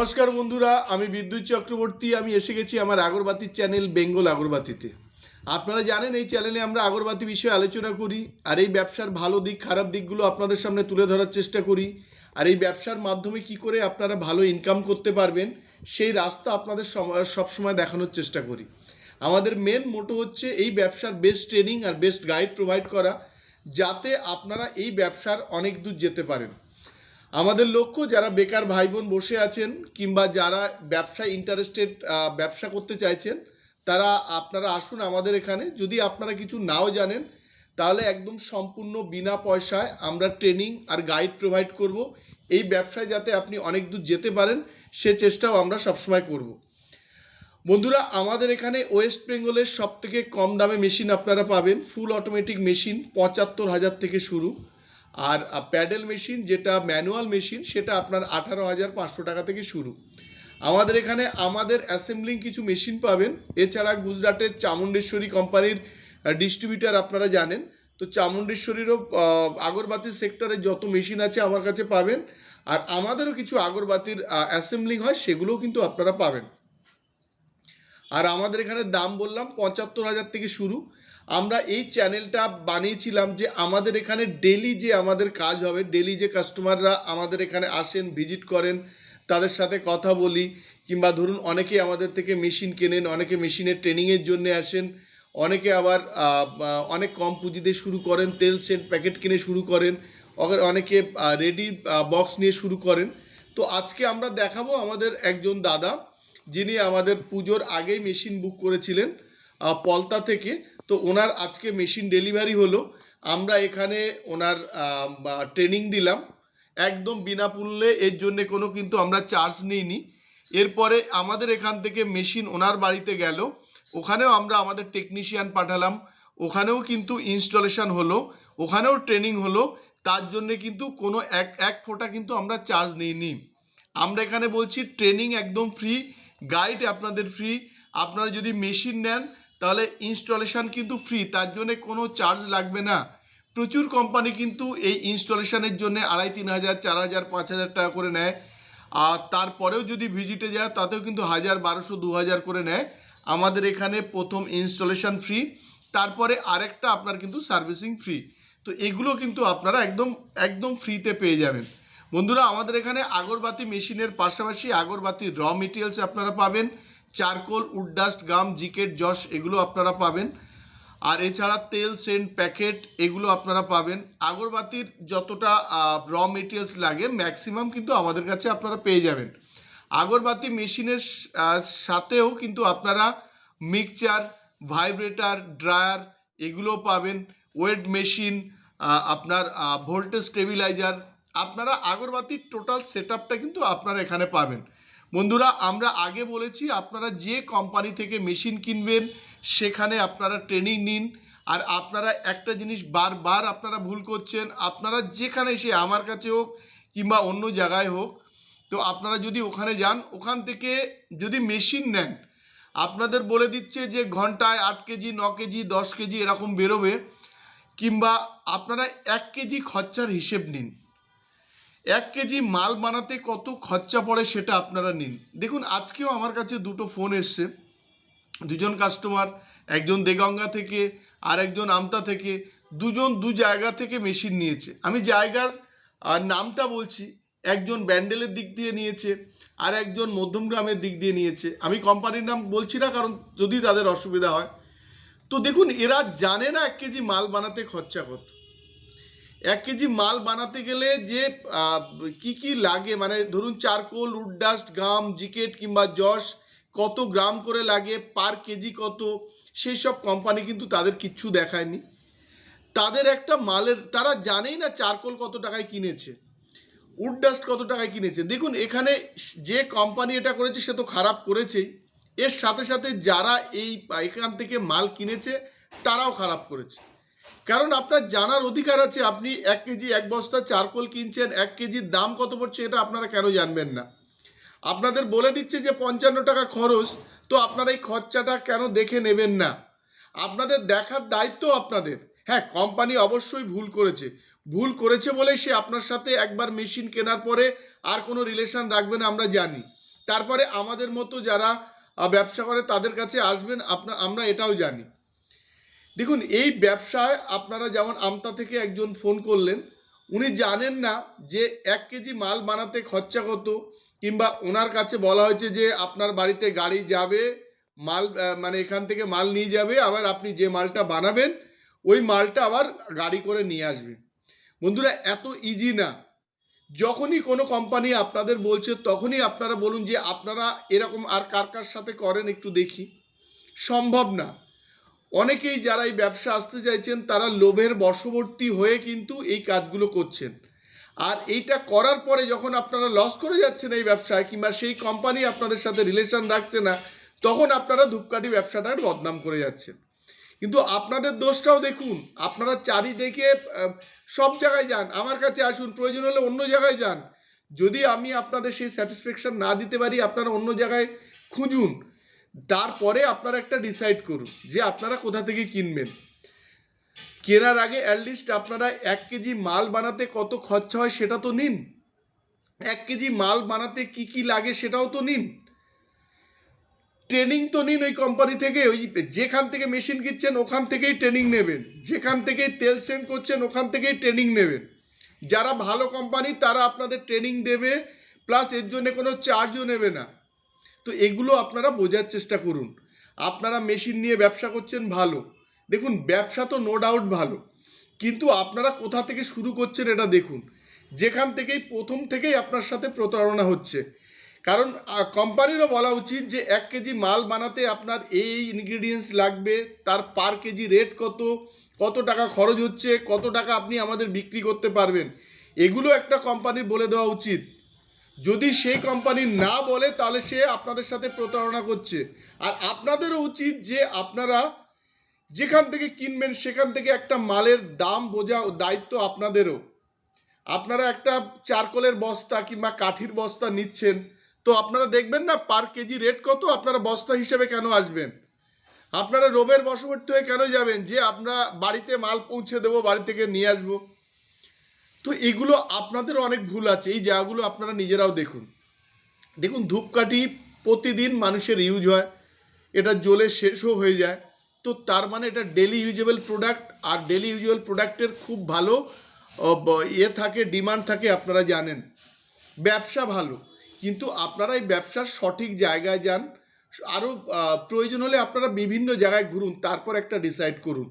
নমস্কার বন্ধুরা, আমি বিদ্যুৎ চক্রবর্তী। আমি এসে গেছি আমার আগরবাতির চ্যানেল বেঙ্গল আগরবাতিতে। আপনারা জানেন এই চ্যানেলে আমরা আগরবাতি বিষয়ে আলোচনা করি আর এই ব্যবসার ভালো দিক খারাপ দিকগুলো আপনাদের সামনে তুলে ধরার চেষ্টা করি। আর এই ব্যবসার মাধ্যমে কি করে আপনারা ভালো ইনকাম করতে পারবেন সেই রাস্তা আপনাদের সবসময় দেখানোর চেষ্টা করি। আমাদের মেন মোটো হচ্ছে এই ব্যবসার বেস্ট ট্রেনিং আর বেস্ট গাইড প্রোভাইড করা, যাতে আপনারা এই ব্যবসার অনেক দূর যেতে পারেন। আমাদের লক্ষ্য যারা বেকার ভাই বোন বসে আছেন কিংবা যারা ব্যবসায় ইন্টারেস্টেড, ব্যবসা করতে চাইছেন, তারা আপনারা আসুন আমাদের এখানে। যদি আপনারা কিছু নাও জানেন তাহলে একদম সম্পূর্ণ বিনা পয়সায় আমরা ট্রেনিং আর গাইড প্রোভাইড করব। এই ব্যবসায় যাতে আপনি অনেক দূর যেতে পারেন সে চেষ্টাও আমরা সবসময় করব। বন্ধুরা, আমাদের এখানে ওয়েস্ট বেঙ্গলের সবথেকে কম দামে মেশিন আপনারা পাবেন। ফুল অটোমেটিক মেশিন ৭৫,০০০ থেকে শুরু, আর প্যাডেল মেশিন যেটা ম্যানুয়াল মেশিন সেটা আপনার ১৮,৫০০ টাকা থেকে শুরু। আমাদের এখানে আমাদের অ্যাসেম্বলিং কিছু মেশিন পাবেন। এছাড়া গুজরাটের চামুণ্ডেশ্বরী কোম্পানির ডিস্ট্রিবিউটার আপনারা জানেন, তো চামুণ্ডেশ্বরীরও আগরবাতির সেক্টরে যত মেশিন আছে আমার কাছে পাবেন। আর আমাদেরও কিছু আগরবাতির অ্যাসেম্বলিং হয়, সেগুলোও কিন্তু আপনারা পাবেন। আর আমাদের এখানে দাম বললাম ৭৫,০০০ থেকে শুরু। আমরা এই চ্যানেলটা বানিয়েছিলাম যে আমাদের এখানে ডেলি যে আমাদের কাজ হবে, ডেলি যে কাস্টমাররা আমাদের এখানে আসেন, ভিজিট করেন, তাদের সাথে কথা বলি, কিংবা ধরুন অনেকে আমাদের থেকে মেশিন কেনেন, অনেকে মেশিনের ট্রেনিংয়ের জন্য আসেন, অনেকে আবার অনেক কম পুঁজিতে শুরু করেন, তেল সেন্ট প্যাকেট কিনে শুরু করেন, অনেকে রেডি বক্স নিয়ে শুরু করেন। তো আজকে আমরা দেখাবো আমাদের একজন দাদা, যিনি আমাদের পুজোর আগেই মেশিন বুক করেছিলেন পলতা থেকে। তো ওনার আজকে মেশিন ডেলিভারি হলো। আমরা এখানে ওনার ট্রেনিং দিলাম একদম বিনামূল্যে, এর জন্য কোনো কিন্তু আমরা চার্জ নিইনি। এরপরে আমাদের এখান থেকে মেশিন ওনার বাড়িতে গেল, ওখানেও আমরা আমাদের টেকনিশিয়ান পাঠালাম, ওখানেও কিন্তু ইনস্টলেশন হলো, ওখানেও ট্রেনিং হলো। তার জন্য কিন্তু কোনো এক ফোঁটা কিন্তু আমরা চার্জ নিইনি। আমরা এখানে বলছি ট্রেনিং একদম ফ্রি, গাইড আপনাদের ফ্রি। আপনারা যদি মেশিন নেন তাহলে ইনস্টলেশন কিন্তু ফ্রি, তার জন্য কোনো চার্জ লাগবে না। প্রচুর কোম্পানি কিন্তু এই ইনস্টলেশনের জন্য ২,৫০০, ৪,০০০, ৫,০০০ টাকা করে নেয়। আর তারপরেও যদি ভিজিটে যায় তাতেও কিন্তু ১,০০০, ১,২০০, ২,০০০ করে নেয়। আমাদের এখানে প্রথম ইনস্টলেশন ফ্রি, তারপরে আরেকটা আপনার কিন্তু সার্ভিসিং ফ্রি। তো এগুলো কিন্তু আপনারা একদম একদম ফ্রিতে পেয়ে যাবেন। বন্ধুরা, আমাদের এখানে আগরবাতি মেশিনের পাশাপাশি আগরবাতির র মেটেরিয়ালস আপনারা পাবেন। চারকোল, উডডাস্ট, গাম, জিকেট, জস এগুলো আপনারা পাবেন। আর এছাড়া তেল সেন্ট প্যাকেট এগুলো আপনারা পাবেন। আগরবাতির যতটা র মেটেরিয়ালস লাগে ম্যাক্সিমাম কিন্তু আমাদের কাছে আপনারা পেয়ে যাবেন। আগরবাতি মেশিনের সাথেও কিন্তু আপনারা মিক্সচার, ভাইব্রেটার, ড্রায়ার এগুলোও পাবেন। ওয়েট মেশিন, আপনার ভোল্টেজ স্টেবিলাইজার, আপনারা আগরবাতির টোটাল সেটআপটা কিন্তু আপনারা এখানে পাবেন। বন্ধুরা, আমরা আগে বলেছি আপনারা যে কোম্পানি থেকে মেশিন কিনবেন সেখানে আপনারা ট্রেনিং নিন। আর আপনারা একটা জিনিস বারবার আপনারা ভুল করছেন, আপনারা যেখানে এসে আমার কাছে হোক কিংবা অন্য জায়গায় হোক, তো আপনারা যদি ওখানে যান, ওখান থেকে যদি মেশিন নেন, আপনাদের বলে দিচ্ছে যে ঘন্টায় ৮ কেজি, ৯ কেজি, ১০ কেজি এরকম বেরোবে, কিংবা আপনারা ১ কেজি খরচার হিসেব নিন। ১ কেজি মাল বানাতে কত খরচা পড়ে সেটা আপনারা নিন। দেখুন, আজকেও আমার কাছে দুটো ফোন এসছে, দুজন কাস্টমার, একজন দেগঙ্গা থেকে আর একজন আমতা থেকে, দুজন দু জায়গা থেকে মেশিন নিয়েছে। আমি জায়গার নামটা বলছি, একজন ব্যান্ডেলের দিক দিয়ে নিয়েছে আর একজন মধ্যমগ্রামের দিক দিয়ে নিয়েছে। আমি কোম্পানির নাম বলছি না, কারণ যদি তাদের অসুবিধা হয়। তো দেখুন, এরা জানে না ১ কেজি মাল বানাতে খরচা কত। ১ কেজি মাল বানাতে গেলে যে কি কি লাগে, মানে ধরুন চারকোল, উডডাস্ট, গাম, জিকেট কিংবা জস কত গ্রাম করে লাগে, পার কেজি কত, সেই সব কোম্পানি কিন্তু তাদের কিচ্ছু দেখায়নি। তাদের একটা মালের, তারা জানেই না চারকোল কত টাকায় কিনেছে, উডডাস্ট কত টাকায় কিনেছে। দেখুন, এখানে যে কোম্পানি এটা করেছে সে তো খারাপ করেছেই, এর সাথে সাথে যারা এখান থেকে মাল কিনেছে তারাও খারাপ করেছে। কারণ আপনার জানার অধিকার আছে, আপনি ১ কেজি ১ বস্তা চারকোল কিনছেন, ১ কেজির দাম কত পড়ছে এটা আপনারা কেন জানবেন না? আপনাদের বলে দিচ্ছে যে ৫৫ টাকা খরচ, তো আপনারা এই খরচাটা কেন দেখে নেবেন না? আপনাদের দেখার দায়িত্ব আপনাদের। হ্যাঁ, কোম্পানি অবশ্যই ভুল করেছে বলেই সে আপনার সাথে একবার মেশিন কেনার পরে আর কোনো রিলেশন রাখবে না, আমরা জানি। তারপরে আমাদের মতো যারা ব্যবসা করে তাদের কাছে আসবেন, আমরা এটাও জানি। দেখুন, এই ব্যবসায় আপনারা যেমন আমতা থেকে একজন ফোন করলেন, উনি জানেন না যে 1 কেজি মাল বানাতে খরচা কত, কিংবা ওনার কাছে বলা হয়েছে যে আপনার বাড়িতে গাড়ি যাবে, মাল মানে এখান থেকে মাল নিয়ে যাবে, আবার আপনি যে মালটা বানাবেন ওই মালটা আবার গাড়ি করে নিয়ে আসবেন। বন্ধুরা, এত ইজি না। যখনই কোনো কোম্পানি আপনাদের বলছে তখনই আপনারা বলুন যে আপনারা এরকম আর কার কার সাথে করেন একটু দেখি। সম্ভব না। অনেকেই যারা এই ব্যবসা আসতে চাইছেন তারা লোভের বশবর্তী হয়ে কিন্তু এই কাজগুলো করছেন। আর এইটা করার পরে যখন আপনারা লস করে যাচ্ছেন এই ব্যবসায়, কিংবা সেই কোম্পানি আপনাদের সাথে রিলেশন রাখছে না, তখন আপনারা ধূপকাঠি ব্যবসাটার বদনাম করে যাচ্ছেন। কিন্তু আপনাদের দোষটাও দেখুন, আপনারা চারিদিকে সব জায়গায় যান, আমার কাছে আসুন, প্রয়োজন হলে অন্য জায়গায় যান। যদি আমি আপনাদের সেই স্যাটিসফ্যাকশন না দিতে পারি, আপনারা অন্য জায়গায় খুঁজুন। তারপরে আপনারা একটা ডিসাইড করুন যে আপনারা কোথা থেকে কিনবেন। কেনার আগে অ্যাটলিস্ট আপনারা 1 কেজি মাল বানাতে কত খরচা হয় সেটা তো নিন। 1 কেজি মাল বানাতে কি কি লাগে সেটাও তো নিন। ট্রেনিং তো নিন ওই কোম্পানি থেকে। ওই যেখান থেকে মেশিন কিনছেন ওখান থেকেই ট্রেনিং নেবেন, যেখান থেকেই তেল সেন্ড করছেন ওখান থেকেই ট্রেনিং নেবেন। যারা ভালো কোম্পানি তারা আপনাদের ট্রেনিং দেবে, প্লাস এর জন্য কোনো চার্জও নেবে না। তো এগুলো আপনারা বোঝার চেষ্টা করুন। আপনারা মেশিন নিয়ে ব্যবসা করছেন, ভালো। দেখুন, ব্যবসা তো নো ডাউট ভালো, কিন্তু আপনারা কোথা থেকে শুরু করছেন এটা দেখুন। যেখান থেকেই প্রথম থেকেই আপনার সাথে প্রতারণা হচ্ছে। কারণ কোম্পানিরও বলা উচিত যে 1 কেজি মাল বানাতে আপনার এই ইনগ্রিডিয়েন্টস লাগবে, তার পার কেজি রেট কত, কত টাকা খরচ হচ্ছে, কত টাকা আপনি আমাদের বিক্রি করতে পারবেন, এগুলো একটা কোম্পানির বলে দেওয়া উচিত। যদি সেই কোম্পানি না বলে তাহলে সে আপনাদের সাথে প্রতারণা করছে। আর আপনাদেরও উচিত যে আপনারা যেখান থেকে কিনবেন সেখান থেকে একটা মালের দাম বোঝা দায়িত্ব আপনাদেরও। আপনারা একটা চারকোলের বস্তা কিংবা কাঠির বস্তা নিচ্ছেন, তো আপনারা দেখবেন না পার কেজি রেট কত, আপনারা বস্তা হিসেবে কেন আসবেন? আপনারা রোবের বশবর্তী হয়ে কেন যাবেন যে আমরা বাড়িতে মাল পৌঁছে দেবো, বাড়ি থেকে নিয়ে আসবো? তো এগুলো আপনাদের অনেক ভুল আছে, এই জায়গাগুলো আপনারা নিজেরাও দেখুন। দেখুন, ধূপকাঠি প্রতিদিন মানুষের ইউজ হয়, এটা জ্বলে শেষও হয়ে যায়। তো তার মানে এটা ডেলি ইউজেবল প্রোডাক্ট, আর ডেলি ইউজেবল প্রোডাক্টের খুব ভালো থাকে, ডিমান্ড থাকে, আপনারা জানেন। ব্যবসা ভালো, কিন্তু আপনারা এই ব্যবসার সঠিক জায়গায় যান। আরও প্রয়োজন হলে আপনারা বিভিন্ন জায়গায় ঘুরুন, তারপর একটা ডিসাইড করুন।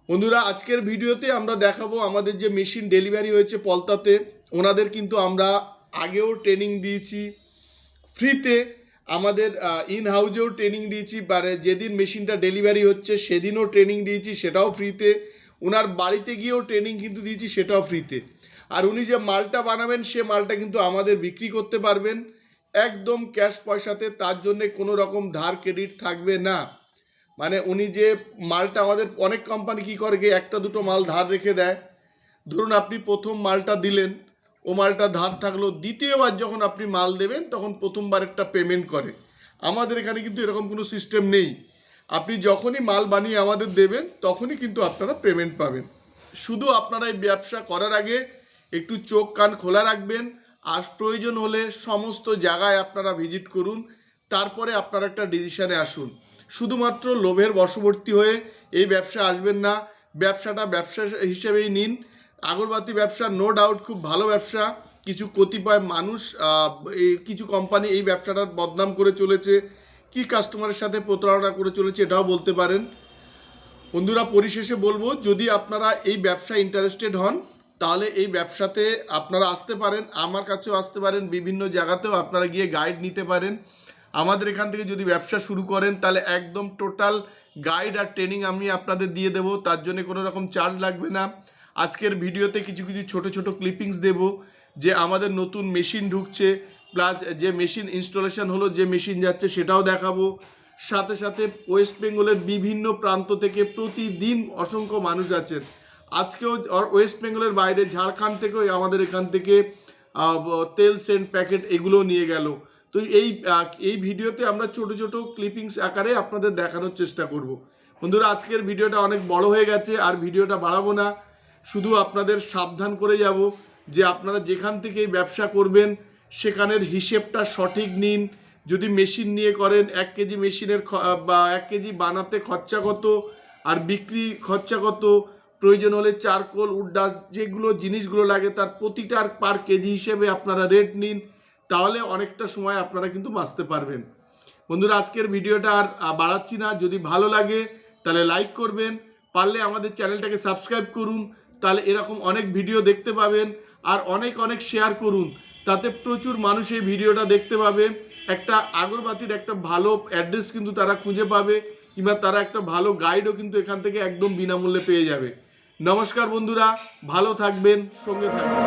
বন্ধুরা, আজকের ভিডিওতে আমরা দেখাবো আমাদের যে মেশিন ডেলিভারি হয়েছে পলতাতে, ওনাদের কিন্তু আমরা আগেও ট্রেনিং দিয়েছি ফ্রিতে, আমাদের ইন হাউসেও ট্রেনিং দিয়েছি, যেদিন মেশিনটা ডেলিভারি হচ্ছে সেদিনও ট্রেনিং দিয়েছি, সেটাও ফ্রিতে। ওনার বাড়িতে গিয়েও ট্রেনিং কিন্তু দিয়েছি, সেটাও ফ্রিতে। আর উনি যে মালটা বানাবেন সে মালটা কিন্তু আমাদের বিক্রি করতে পারবেন একদম ক্যাশ পয়সাতে, তার জন্য কোনো রকম ধার ক্রেডিট থাকবে না। মানে উনি যে মালটা, আমাদের অনেক কোম্পানি কী করে গিয়ে একটা দুটো মাল ধার রেখে দেয়। ধরুন আপনি প্রথম মালটা দিলেন, ও মালটা ধার থাকলো, দ্বিতীয়বার যখন আপনি মাল দেবেন তখন প্রথমবার একটা পেমেন্ট করে। আমাদের এখানে কিন্তু এরকম কোনো সিস্টেম নেই। আপনি যখনই মাল বানিয়ে আমাদের দেবেন তখনই কিন্তু আপনারা পেমেন্ট পাবেন। শুধু আপনারা এই ব্যবসা করার আগে একটু চোখ কান খোলা রাখবেন, আর প্রয়োজন হলে সমস্ত জায়গায় আপনারা ভিজিট করুন, তারপরে আপনারা একটা ডিসিশনে আসুন। শুধুমাত্র লোভের বশবর্তী হয়ে এই ব্যবসা আসবেন না। ব্যবসাটা ব্যবসা হিসেবেই নিন। আগরবাতি ব্যবসা নো ডাউট খুব ভালো ব্যবসা। কিছু কতিপয় মানুষ, কিছু কোম্পানি এই ব্যবসাটার বদনাম করে চলেছে, কি কাস্টমারের সাথে প্রতারণা করে চলেছে এটাও বলতে পারেন। বন্ধুরা, পরিশেষে বলবো, যদি আপনারা এই ব্যবসায় ইন্টারেস্টেড হন তাহলে এই ব্যবসাতে আপনারা আসতে পারেন, আমার কাছেও আসতে পারেন, বিভিন্ন জায়গাতেও আপনারা গিয়ে গাইড নিতে পারেন। আমাদের এখান থেকে যদি ব্যবসা শুরু করেন তাহলে একদম টোটাল গাইড আর ট্রেনিং আমি আপনাদের দিয়ে দেবো, তার জন্য কোনো রকম চার্জ লাগবে না। আজকের ভিডিওতে কিছু কিছু ছোট ছোট ক্লিপিংস দেব, যে আমাদের নতুন মেশিন ঢুকছে, প্লাস যে মেশিন ইনস্টলেশন হলো, যে মেশিন যাচ্ছে সেটাও দেখাবো। সাথে সাথে ওয়েস্ট বেঙ্গলের বিভিন্ন প্রান্ত থেকে প্রতিদিন অসংখ্য মানুষ আছেন। আজকেও ওয়েস্ট বেঙ্গলের বাইরে ঝাড়খণ্ড থেকেও আমাদের এখান থেকে তেল সেন্ট প্যাকেট এগুলো নিয়ে গেল। তো এই ভিডিওতে আমরা ছোট ছোট ক্লিপিংস আকারে আপনাদের দেখানোর চেষ্টা করব। বন্ধুরা, আজকের ভিডিওটা অনেক বড় হয়ে গেছে, আর ভিডিওটা বাড়াবো না। শুধু আপনাদের সাবধান করে যাব যে আপনারা যেখান থেকে এই ব্যবসা করবেন সেখানের হিসেবটা সঠিক নিন। যদি মেশিন নিয়ে করেন 1 কেজি মেশিনের বা 1 কেজি বানাতে খরচা কত আর বিক্রি খরচা কত, প্রয়োজন হলে চারকোল উড ডাস্ট যেগুলো জিনিসগুলো লাগে তার প্রতিটার পার কেজি হিসেবে আপনারা রেট নিন, তাহলে অনেকটা সময় আপনারা কিন্তু বাঁচতে পারবেন। বন্ধুরা, আজকের ভিডিওটা আর বাড়াচ্ছি না, যদি ভালো লাগে তাহলে লাইক করবেন, পারলে আমাদের চ্যানেলটাকে সাবস্ক্রাইব করুন, তাহলে এরকম অনেক ভিডিও দেখতে পাবেন। আর অনেক অনেক শেয়ার করুন, তাতে প্রচুর মানুষ এই ভিডিওটা দেখতে পাবে। একটা আগরবাতির একটা ভালো অ্যাড্রেস কিন্তু তারা খুঁজে পাবে, কিংবা তারা একটা ভালো গাইডও কিন্তু এখান থেকে একদম বিনামূল্যে পেয়ে যাবে। নমস্কার বন্ধুরা, ভালো থাকবেন, সঙ্গে থাকবেন।